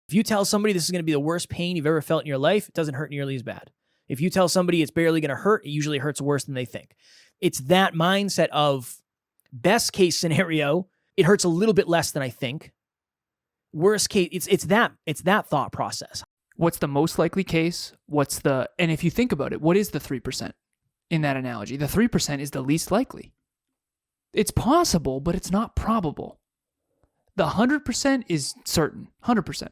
If you tell somebody this is going to be the worst pain you've ever felt in your life, it doesn't hurt nearly as bad. If you tell somebody it's barely going to hurt, it usually hurts worse than they think. It's that mindset of best case scenario, it hurts a little bit less than I think. Worst case, it's that thought process. What's the most likely case? And if you think about it, what is the 3% in that analogy? The 3% is the least likely. It's possible, but it's not probable. The 100% is certain, 100%.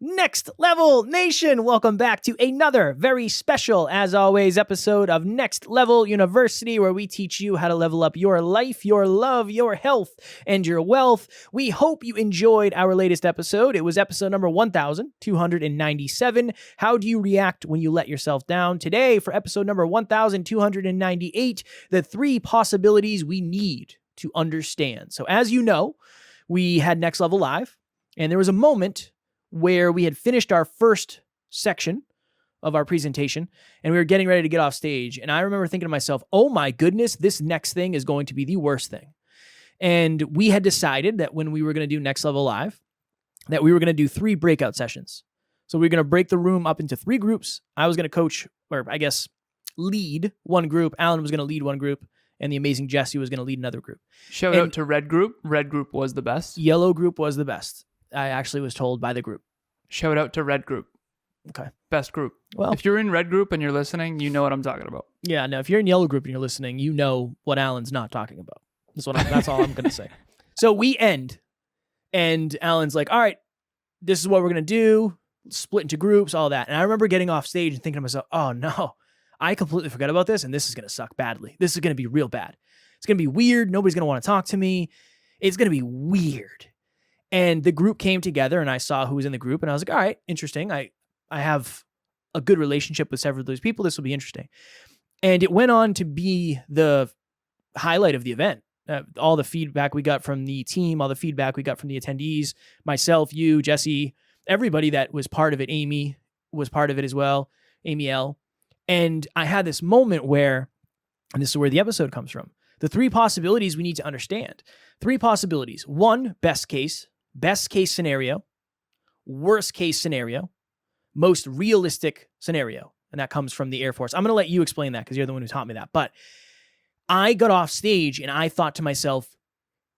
Next Level Nation, welcome back to another very special, as always, episode of Next Level University, where we teach you how to level up your life, your love, your health, and your wealth. We hope you enjoyed our latest episode. It was episode number 1297. How do you react when you let yourself down? Today, for episode number 1298, the 3 possibilities we need to understand. So as you know, we had Next Level Live, and there was a moment where we had finished our first section of our presentation and we were getting ready to get off stage. And I remember thinking to myself, oh my goodness, this next thing is going to be the worst thing. And we had decided that when we were going to do Next Level Live, that we were going to do 3 breakout sessions. So we were going to break the room up into 3 groups. I was going to coach, or I guess lead one group. Alan was going to lead one group. And the amazing Jesse was going to lead another group. Shout out to Red Group. Red Group was the best. Yellow Group was the best. I actually was told by the group. Shout out to Red Group. Okay. Best group. Well, if you're in Red Group and you're listening, you know what I'm talking about. Yeah, no, if you're in Yellow Group and you're listening, you know what Alan's not talking about. That's all I'm going to say. So we end, and Alan's like, all right, this is what we're going to do, split into groups, all that. And I remember getting off stage and thinking to myself, oh no, I completely forgot about this, and this is going to suck badly. This is going to be real bad. It's going to be weird. Nobody's going to want to talk to me. It's going to be weird. And the group came together and I saw who was in the group and I was like, all right, interesting. I have a good relationship with several of those people. This will be interesting. And it went on to be the highlight of the event. All the feedback we got from the team, all the feedback we got from the attendees, myself, you, Jesse, everybody that was part of it. Amy was part of it as well. Amy L. And I had this moment where, and this is where the episode comes from, the 3 possibilities we need to understand. 3 possibilities. 1, best case scenario, worst case scenario, most realistic scenario. And that comes from the Air Force. I'm going to let you explain that because you're the one who taught me that. But I got off stage and I thought to myself,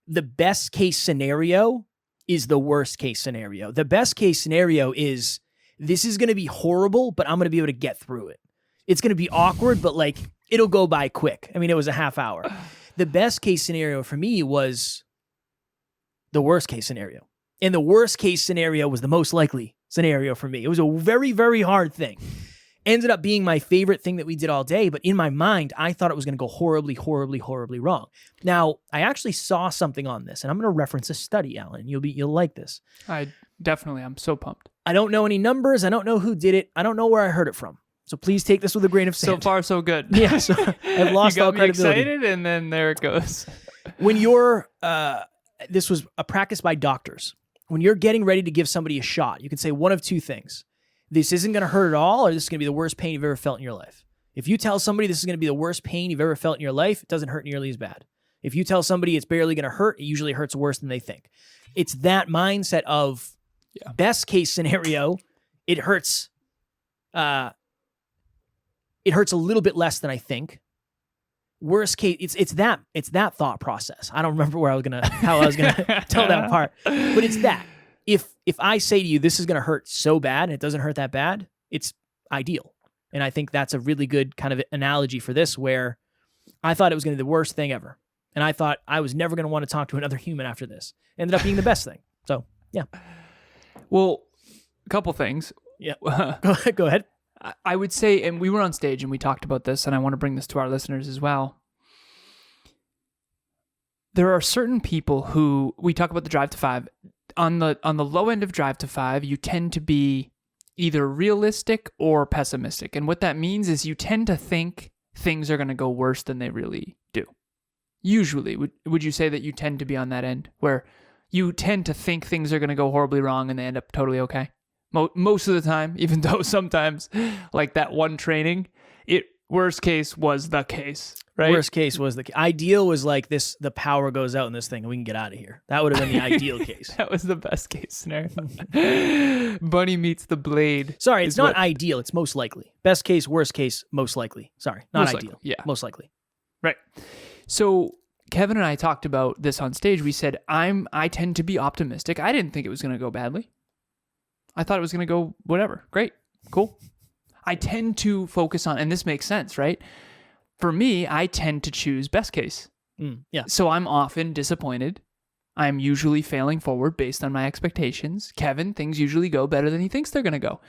the best case scenario is the worst case scenario. The best case scenario is this is going to be horrible, but I'm going to be able to get through it. It's going to be awkward, but like it'll go by quick. I mean, it was a half hour. The best case scenario for me was the worst case scenario. And the worst case scenario was the most likely scenario for me. It was a very, very hard thing. Ended up being my favorite thing that we did all day, but in my mind, I thought it was going to go horribly, horribly, horribly wrong. Now, I actually saw something on this, and I'm going to reference a study, Alan. You'll like this. I'm so pumped. I don't know any numbers. I don't know who did it. I don't know where I heard it from. So please take this with a grain of sand. So far, so good. Yeah, so I've lost all credibility. You got me excited, and then there it goes. When you're, this was a practice by doctors. When you're getting ready to give somebody a shot, you can say one of 2 things. This isn't going to hurt at all, or this is going to be the worst pain you've ever felt in your life. If you tell somebody this is going to be the worst pain you've ever felt in your life, it doesn't hurt nearly as bad. If you tell somebody it's barely going to hurt, it usually hurts worse than they think. It's that mindset of best case scenario, it hurts a little bit less than I think. Worst case, it's that thought process. I don't remember how I was gonna tell that part, but it's that. If I say to you, this is gonna hurt so bad and it doesn't hurt that bad, it's ideal. And I think that's a really good kind of analogy for this, where I thought it was gonna be the worst thing ever. And I thought I was never gonna want to talk to another human after this. Ended up being the best thing. So yeah. Well, a couple things. Yeah. Go ahead. I would say, and we were on stage and we talked about this, and I want to bring this to our listeners as well. There are certain people who, we talk about the drive to 5. On the low end of drive to 5, you tend to be either realistic or pessimistic. And what that means is you tend to think things are going to go worse than they really do. Usually, would you say that you tend to be on that end where you tend to think things are going to go horribly wrong and they end up totally okay? Most of the time, even though sometimes, like that one training, worst case was the case. right? Worst case was ideal was like this, the power goes out in this thing and we can get out of here. That would have been the ideal case. That was the best case scenario. Bunny meets the blade. Sorry, it's not ideal. It's most likely. Best case, worst case, most likely. Sorry, not Most ideal. likely, yeah. Most likely. Right. So Kevin and I talked about this on stage. We said, I tend to be optimistic. I didn't think it was going to go badly. I thought it was going to go whatever. Great. Cool. I tend to focus on, and this makes sense, right? For me, I tend to choose best case. Yeah. So I'm often disappointed. I'm usually failing forward based on my expectations. Kevin, things usually go better than he thinks they're going to go.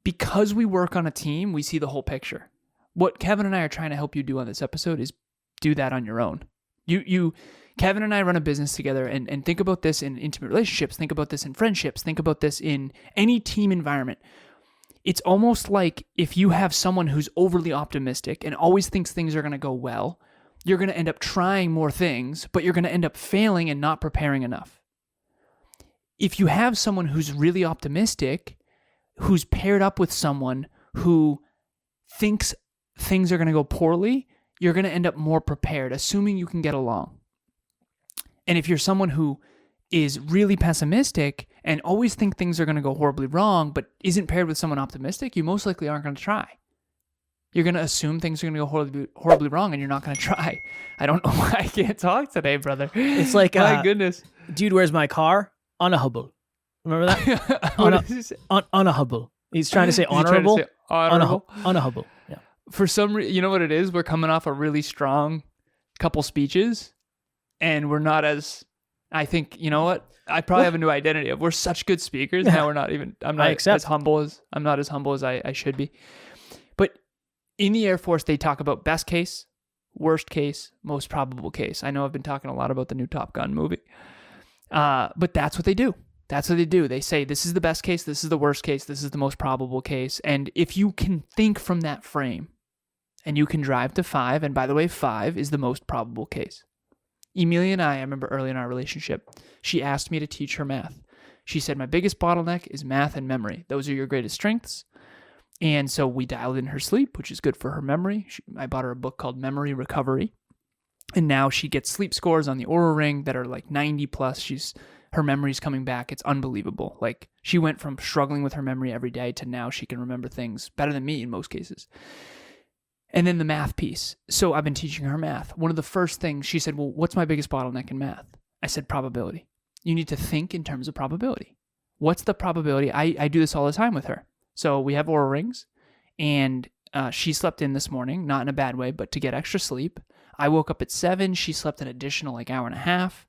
Because we work on a team, we see the whole picture. What Kevin and I are trying to help you do on this episode is do that on your own. Kevin and I run a business together, and think about this in intimate relationships, think about this in friendships, think about this in any team environment. It's almost like if you have someone who's overly optimistic and always thinks things are going to go well, you're going to end up trying more things, but you're going to end up failing and not preparing enough. If you have someone who's really optimistic, who's paired up with someone who thinks things are going to go poorly, you're going to end up more prepared, assuming you can get along. And if you're someone who is really pessimistic and always think things are going to go horribly wrong, but isn't paired with someone optimistic, you most likely aren't going to try. You're going to assume things are going to go horribly wrong, and you're not going to try. I don't know why I can't talk today, brother. It's like, my goodness. Dude, where's my car? Unahable. Remember that? Unahable. He's trying to say honorable. Honorable. Unahable. Yeah. For some reason, you know what it is? We're coming off a really strong couple speeches, and we're not as... I think, you know what? I probably have a new identity of we're such good speakers. Now we're not even, I'm not as humble as I should be. But in the Air Force, they talk about best case, worst case, most probable case. I know I've been talking a lot about the new Top Gun movie. But that's what they do. That's what they do. They say, this is the best case, this is the worst case, this is the most probable case. And if you can think from that frame and you can drive to 5, and by the way, 5 is the most probable case. Emilia and I remember early in our relationship, she asked me to teach her math. She said, my biggest bottleneck is math and memory. Those are your greatest strengths. And so we dialed in her sleep, which is good for her memory. I bought her a book called Memory Recovery. And now she gets sleep scores on the Oura Ring that are like 90 plus. Her memory's coming back. It's unbelievable. Like, she went from struggling with her memory every day to now she can remember things better than me in most cases. And then the math piece. So I've been teaching her math. One of the first things she said, well, what's my biggest bottleneck in math? I said, probability. You need to think in terms of probability. What's the probability? I do this all the time with her. So we have Oura Rings, and she slept in this morning, not in a bad way, but to get extra sleep. I woke up at 7. She slept an additional hour and a half.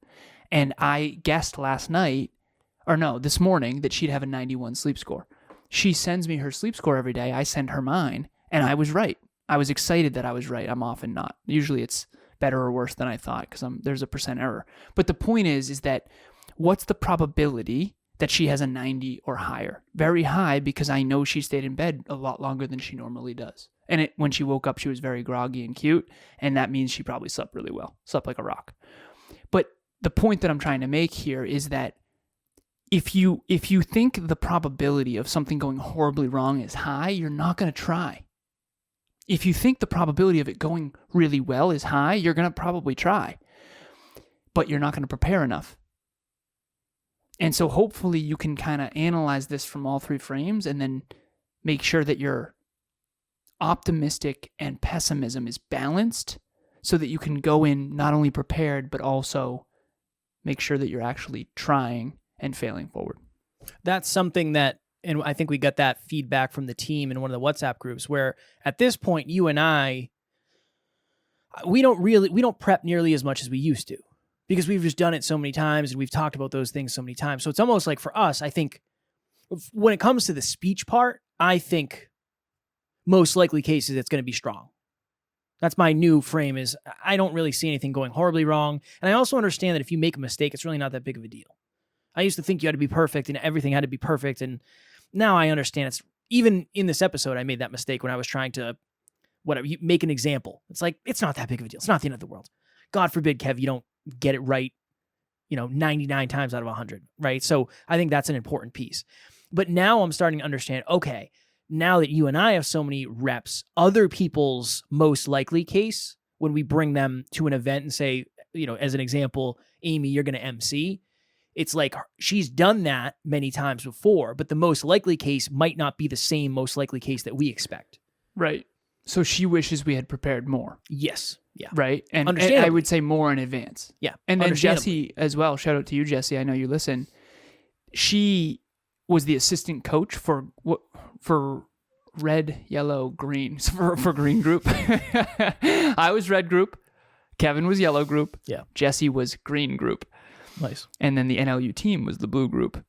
And I guessed this morning that she'd have a 91 sleep score. She sends me her sleep score every day. I send her mine, and I was right. I was excited that I was right. I'm often not. Usually it's better or worse than I thought because there's a % error. But the point is that what's the probability that she has a 90 or higher? Very high, because I know she stayed in bed a lot longer than she normally does. And when she woke up, she was very groggy and cute, and that means she probably slept really well, slept like a rock. But the point that I'm trying to make here is that if you think the probability of something going horribly wrong is high, you're not going to try. If you think the probability of it going really well is high, you're going to probably try, but you're not going to prepare enough. And so hopefully you can kind of analyze this from all 3 frames and then make sure that your optimistic and pessimism is balanced so that you can go in not only prepared, but also make sure that you're actually trying and failing forward. That's something that, and I think we got that feedback from the team in one of the WhatsApp groups, where at this point, you and I, we don't prep nearly as much as we used to, because we've just done it so many times and we've talked about those things so many times. So it's almost like for us, I think when it comes to the speech part, I think most likely cases it's going to be strong. That's my new frame, is I don't really see anything going horribly wrong. And I also understand that if you make a mistake, it's really not that big of a deal. I used to think you had to be perfect and everything had to be perfect. And now I understand it's, even in this episode, I made that mistake when I was trying to, make an example. It's like, it's not that big of a deal. It's not the end of the world. God forbid, Kev, you don't get it right, 99 times out of 100, right? So I think that's an important piece. But now I'm starting to understand, okay, now that you and I have so many reps, other people's most likely case when we bring them to an event and say, as an example, Amy, you're going to MC. It's like she's done that many times before, but the most likely case might not be the same most likely case that we expect. Right. So she wishes we had prepared more. Yes. Yeah. Right. And I would say more in advance. Yeah. And then Jessie as well. Shout out to you, Jessie. I know you listen. She was the assistant coach for red, yellow, green, for green group. I was red group. Kevin was yellow group. Yeah. Jessie was green group. Nice. And then the NLU team was the blue group,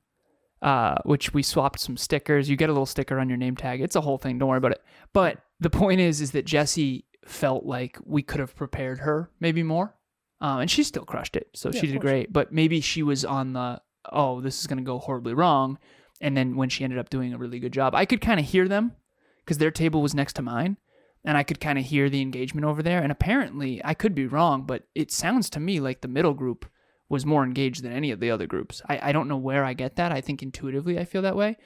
which we swapped some stickers. You get a little sticker on your name tag. It's a whole thing. Don't worry about it. But the point is that Jessie felt like we could have prepared her maybe more. And she still crushed it. So she did great. But maybe she was on the, this is going to go horribly wrong. And then when she ended up doing a really good job, I could kind of hear them because their table was next to mine. And I could kind of hear the engagement over there. And apparently, I could be wrong, but it sounds to me like the middle group was more engaged than any of the other groups. I don't know where I get that. I think intuitively I feel that way.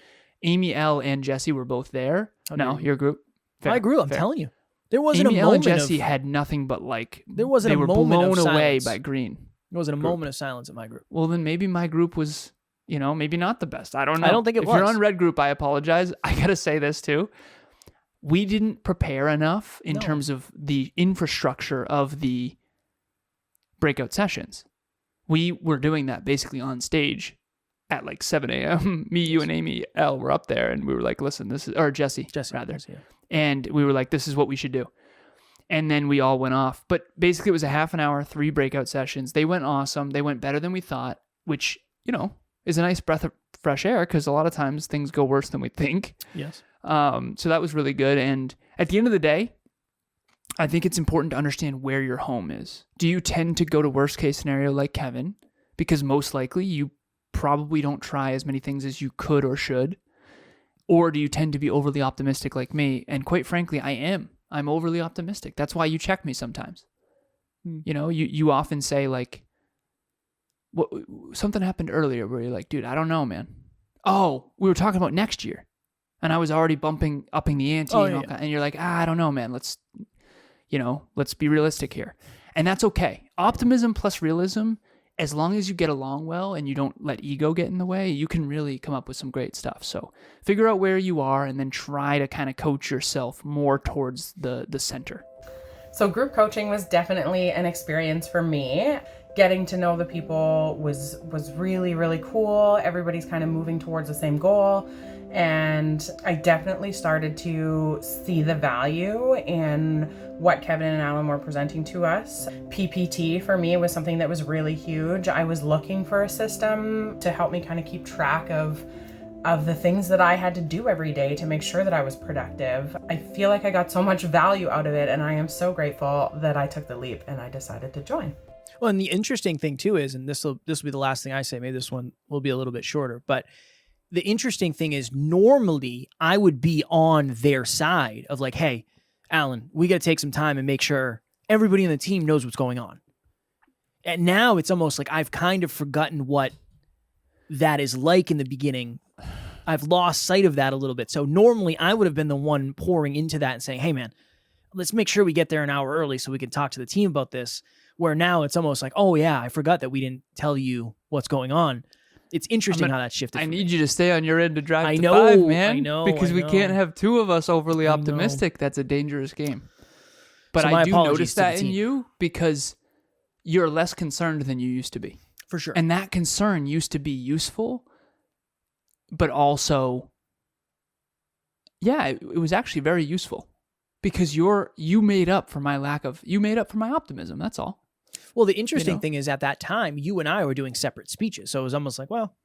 Amy L. and Jessie were both there. Your group. Fair, my group, I'm telling you. There wasn't Amy a L. moment and Jessie had nothing but there wasn't they a were moment blown of away silence. by green. There wasn't a moment of silence at my group. Well, then maybe my group was, maybe not the best. I don't know. I don't think it was. If you're on red group, I apologize. I got to say this too. We didn't prepare enough in terms of the infrastructure of the breakout sessions. We were doing that basically on stage at like 7 a.m. Me, you, and Amy L were up there, and we were like, listen, this is, or Jessie rather. Jessie, yeah. And we were like, this is what we should do. And then we all went off. But basically it was a half an hour, 3 breakout sessions. They went awesome. They went better than we thought, which, is a nice breath of fresh air because a lot of times things go worse than we think. Yes. So that was really good. And at the end of the day, I think it's important to understand where your home is. Do you tend to go to worst case scenario like Kevin? Because most likely you probably don't try as many things as you could or should. Or do you tend to be overly optimistic like me? And quite frankly, I am. I'm overly optimistic. That's why you check me sometimes. You often say like, something happened earlier where you're like, dude, I don't know, man. Oh, we were talking about next year. And I was already upping the ante. And you're like, I don't know, man. Let's be realistic here. And that's okay. Optimism plus realism, as long as you get along well and you don't let ego get in the way, you can really come up with some great stuff. So figure out where you are and then try to kind of coach yourself more towards the center. So group coaching was definitely an experience for me. Getting to know the people was really, really cool. Everybody's kind of moving towards the same goal. And I definitely started to see the value in what Kevin and Alan were presenting to us. PPT for me was something that was really huge. I was looking for a system to help me kind of keep track of the things that I had to do every day to make sure that I was productive. I feel like I got so much value out of it, and I am so grateful that I took the leap and I decided to join. Well, and the interesting thing too is, and this will be the last thing I say, maybe this one will be a little bit shorter, but the interesting thing is normally I would be on their side of like, hey, Alan, we got to take some time and make sure everybody in the team knows what's going on. And now it's almost like I've kind of forgotten what that is like in the beginning. I've lost sight of that a little bit. So normally I would have been the one pouring into that and saying, hey man, let's make sure we get there an hour early so we can talk to the team about this. Where now it's almost like, oh yeah, I forgot that we didn't tell you what's going on. It's interesting how that shifted. I need you to stay on your end to drive to 5, man. I know. Because we can't have 2 of us overly optimistic. That's a dangerous game. But So I do apologies notice to the that in team. you because you're less concerned than you used to be. For sure. And that concern used to be useful, but also, it was actually very useful because you made up for my optimism. That's all. Well, the interesting thing is at that time, you and I were doing separate speeches. So it was almost like, well,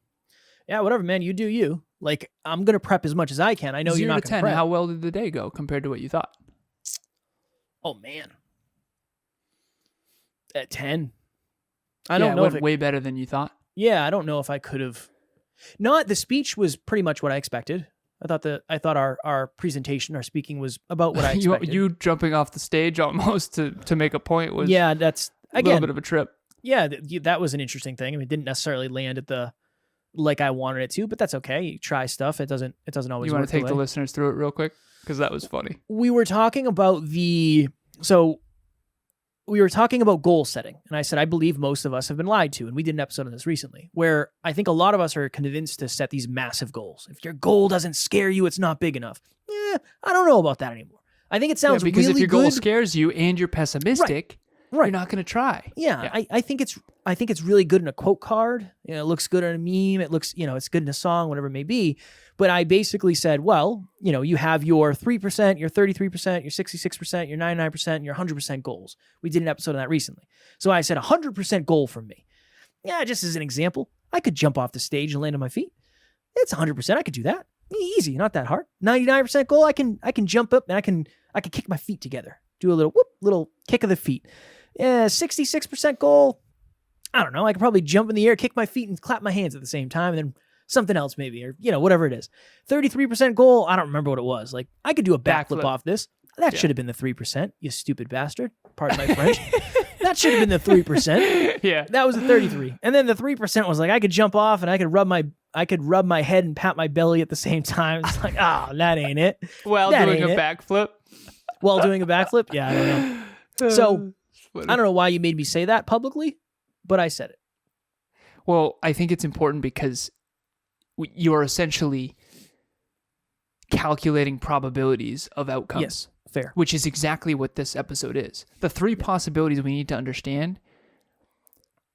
yeah, whatever, man, you do you. Like, I'm going to prep as much as I can. I know 0 you're not to going 10, to prep. how well did the day go compared to what you thought? Oh, man. At 10. I don't know if way better than you thought. Yeah, I don't know if I could have. Not the speech was pretty much what I expected. I thought our presentation, our speaking was about what I expected. you jumping off the stage almost to make a point was that's a little bit of a trip. Yeah, that was an interesting thing. I mean, it didn't necessarily land at the like I wanted it to, but that's okay. You try stuff. It doesn't always You work. want to take the listeners through it real quick? Because that was funny. We were talking about so we were talking about goal setting, and I said, I believe most of us have been lied to. And we did an episode on this recently where I think a lot of us are convinced to set these massive goals. If your goal doesn't scare you, it's not big enough. I don't know about that anymore. I think it sounds because really if your good. goal scares you and you're pessimistic, Right. you're not going to try. Yeah. I think it's really good in a quote card. You know, it looks good on a meme. It looks, it's good in a song, whatever it may be. But I basically said, well, you have your 3%, your 33%, your 66%, your 99%, and your 100% goals. We did an episode on that recently. So I said 100% goal for me. Yeah, just as an example, I could jump off the stage and land on my feet. It's 100%. I could do that. Easy, not that hard. 99% goal, I can jump up and I can kick my feet together. Do a little kick of the feet. Yeah, 66% goal. I don't know. I could probably jump in the air, kick my feet, and clap my hands at the same time, and then something else maybe, or whatever it is. 33% goal. I don't remember what it was. Like I could do a backflip off this. That should have been the 3%. You stupid bastard. Pardon my French. That should have been the 3%. Yeah, that was the 33, and then the 3% was like I could jump off and I could rub my head and pat my belly at the same time. It's like, that ain't it. While doing a backflip. While doing a backflip? Yeah, I don't know. So I don't know why you made me say that publicly, but I said it. Well, I think it's important because you're essentially calculating probabilities of outcomes. Yes, fair. Which is exactly what this episode is. The three possibilities we need to understand.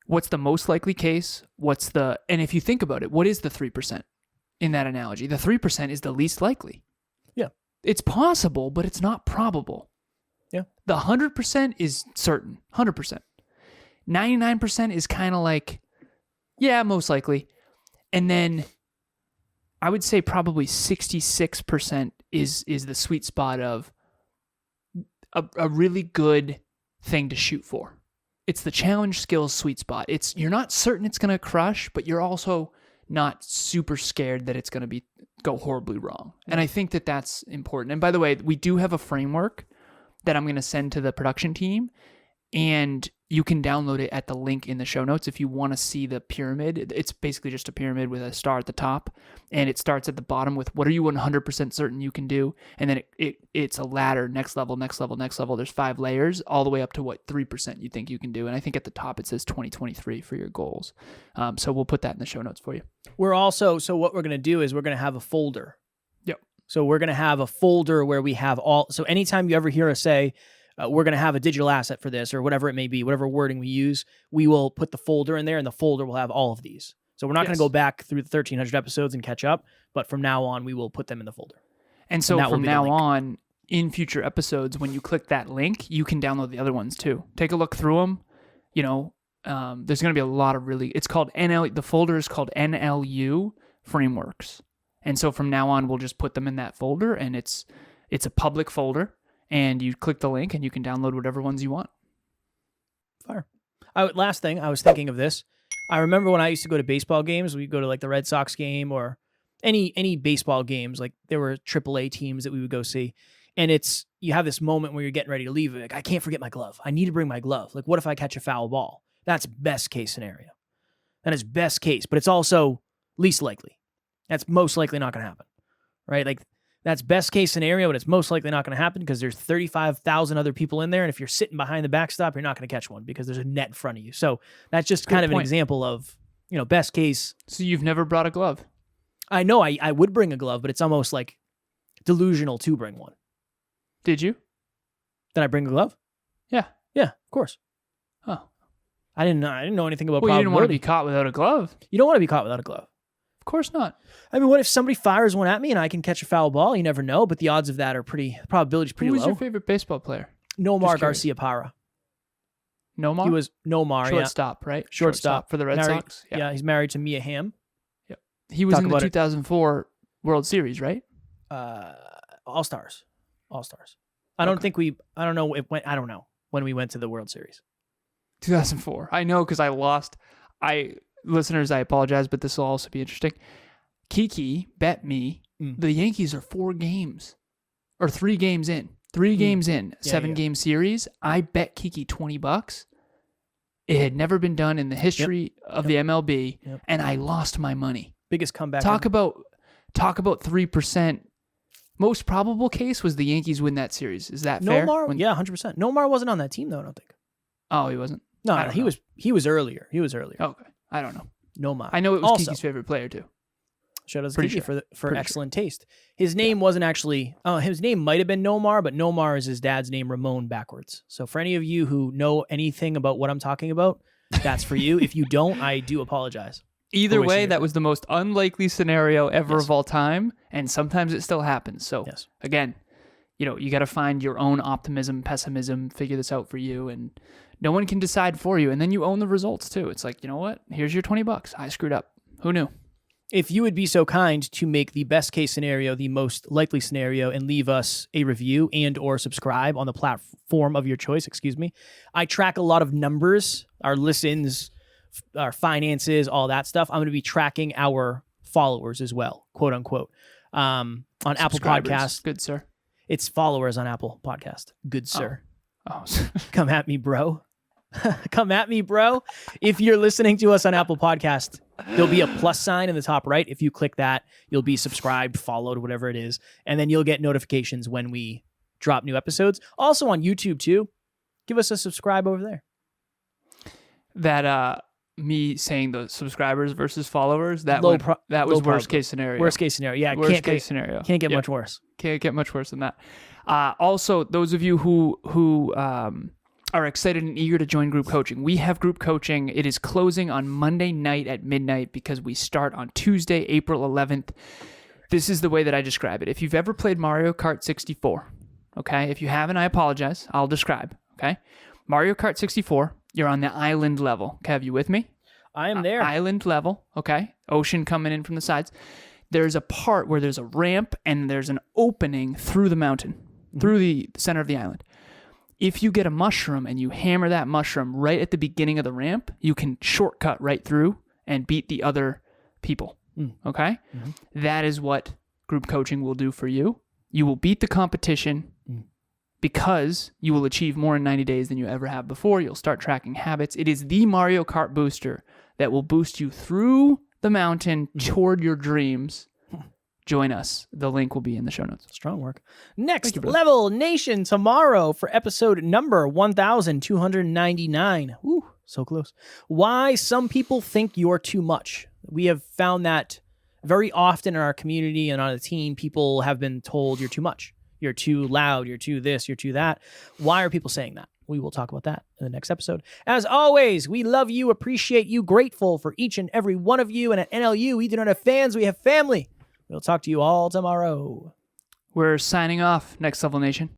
What's the most likely case? And if you think about it, what is the 3% in that analogy? The 3% is the least likely. Yeah. It's possible, but it's not probable. Yeah. The 100% is certain. 100%. 99% is kind of like, yeah, most likely. And then I would say probably 66% is the sweet spot of a really good thing to shoot for. It's the challenge skills sweet spot. You're not certain it's going to crush, but you're also not super scared that it's going to go horribly wrong. And I think that that's important. And by the way, we do have a framework that I'm going to send to the production team, and you can download it at the link in the show notes if you want to see the pyramid. It's basically just a pyramid with a star at the top, and it starts at the bottom with what are you 100% certain you can do, and then it's a ladder, next level, next level, next level. There's 5 layers all the way up to what 3% you think you can do, and I think at the top it says 2023 for your goals. So we'll put that in the show notes for you. So what we're going to do is we're going to have a folder. Yep. So we're going to have a folder where we have so anytime you ever hear us say, we're going to have a digital asset for this or whatever it may be, whatever wording we use, we will put the folder in there and the folder will have all of these. So we're not going to go back through the 1,300 episodes and catch up, but from now on, we will put them in the folder. And so from now on, in future episodes, when you click that link, you can download the other ones too. Take a look through them. There's going to be a lot of it's called the folder is called NLU Frameworks. And so from now on, we'll just put them in that folder, and it's a public folder. And you click the link and you can download whatever ones you want. Fire. Last thing, I was thinking of this. I remember when I used to go to baseball games, we'd go to like the Red Sox game or any baseball games. Like there were AAA teams that we would go see. And you have this moment where you're getting ready to leave. Like, I can't forget my glove. I need to bring my glove. Like, what if I catch a foul ball? That's best case scenario. That is best case, but it's also least likely. That's most likely not going to happen, right? Like, that's best case scenario, but it's most likely not going to happen because there's 35,000 other people in there. And if you're sitting behind the backstop, you're not going to catch one because there's a net in front of you. So that's just kind of an example of, best case. So you've never brought a glove? I know I would bring a glove, but it's almost like delusional to bring one. Did you? Did I bring a glove? Yeah. Yeah, of course. Oh. I didn't know anything about probability. You didn't want to be caught without a glove. You don't want to be caught without a glove. Of course not. I mean, what if somebody fires one at me and I can catch a foul ball? You never know, but the odds of that are probability's pretty low. Who was your favorite baseball player? Nomar Garcia-Parra. Nomar? He was Nomar, Shortstop, right? Shortstop for the Red Sox. Yeah, he's married to Mia Hamm. Yep. He was in the 2004 World Series, right? All-Stars. I don't know when we went to the World Series. 2004. I know because I lost. Listeners, I apologize, but this will also be interesting. Kiki bet me the Yankees are 4 games or 3 games in. 3 games in, 7-game series. I bet Kiki $20. It had never been done in the history of the MLB, and I lost my money. Biggest comeback. Talk about 3%. Most probable case was the Yankees win that series. Is that fair? Nomar, 100%. Nomar wasn't on that team, though, I don't think. Oh, he wasn't? No, I don't he know. was earlier. He was earlier. Okay. I don't know. Nomar. I know it was Also, Kiki's favorite player, too. shout out to Pretty Kiki sure. for Pretty excellent taste. His name wasn't actually. His name might have been Nomar, but Nomar is his dad's name, Ramon, backwards. So for any of you who know anything about what I'm talking about, that's for you. If you don't, I do apologize. Either wishing way, you that were. was the most unlikely scenario ever Yes. of all time, and sometimes it still happens. So, Yes. again, you got to find your own optimism, pessimism, figure this out for you, and no one can decide for you. And then you own the results, too. It's like, you know what? Here's your $20. I screwed up. Who knew? If you would be so kind to make the best case scenario the most likely scenario and leave us a review and or subscribe on the platform of your choice, I track a lot of numbers, our listens, our finances, all that stuff. I'm going to be tracking our followers as well, quote unquote, on Apple Subscribers. Podcast. Good, sir. It's followers on Apple Podcast. Good sir. Oh, Come at me, bro. Come at me, bro. If you're listening to us on Apple Podcast, there'll be a plus sign in the top right. If you click that, you'll be subscribed, followed, whatever it is. And then you'll get notifications when we drop new episodes. Also on YouTube, too. Give us a subscribe over there. that me saying the subscribers versus followers, that Low was low worst probability. case scenario. Worst case scenario. Yeah, Worst case scenario. Can't get Yeah. much worse. Can't get much worse than that. Also, those of you who are excited and eager to join group coaching, we have group coaching. It is closing on Monday night at midnight because we start on Tuesday, April 11th. This is the way that I describe it. If you've ever played Mario Kart 64, okay? If you haven't, I apologize. I'll describe, okay? Mario Kart 64, you're on the island level. Okay, have you with me? I am there. Island level, okay? Ocean coming in from the sides. There's a part where there's a ramp and there's an opening through the mountain, through the center of the island. If you get a mushroom and you hammer that mushroom right at the beginning of the ramp, you can shortcut right through and beat the other people, okay? That is what group coaching will do for you. You will beat the competition because you will achieve more in 90 days than you ever have before. You'll start tracking habits. It is the Mario Kart booster that will boost you through the mountain toward your dreams. Join us. The link will be in the show notes. Strong work. Next you, brother. Level Nation tomorrow for episode number 1299. Woo, so close. Why some people think you're too much. We have found that very often in our community and on the team, people have been told you're too much. You're too loud. You're too this. You're too that. Why are people saying that? We will talk about that in the next episode. As always, we love you, appreciate you, grateful for each and every one of you. And at NLU, we do not have fans, we have family. We'll talk to you all tomorrow. We're signing off, Next Level Nation.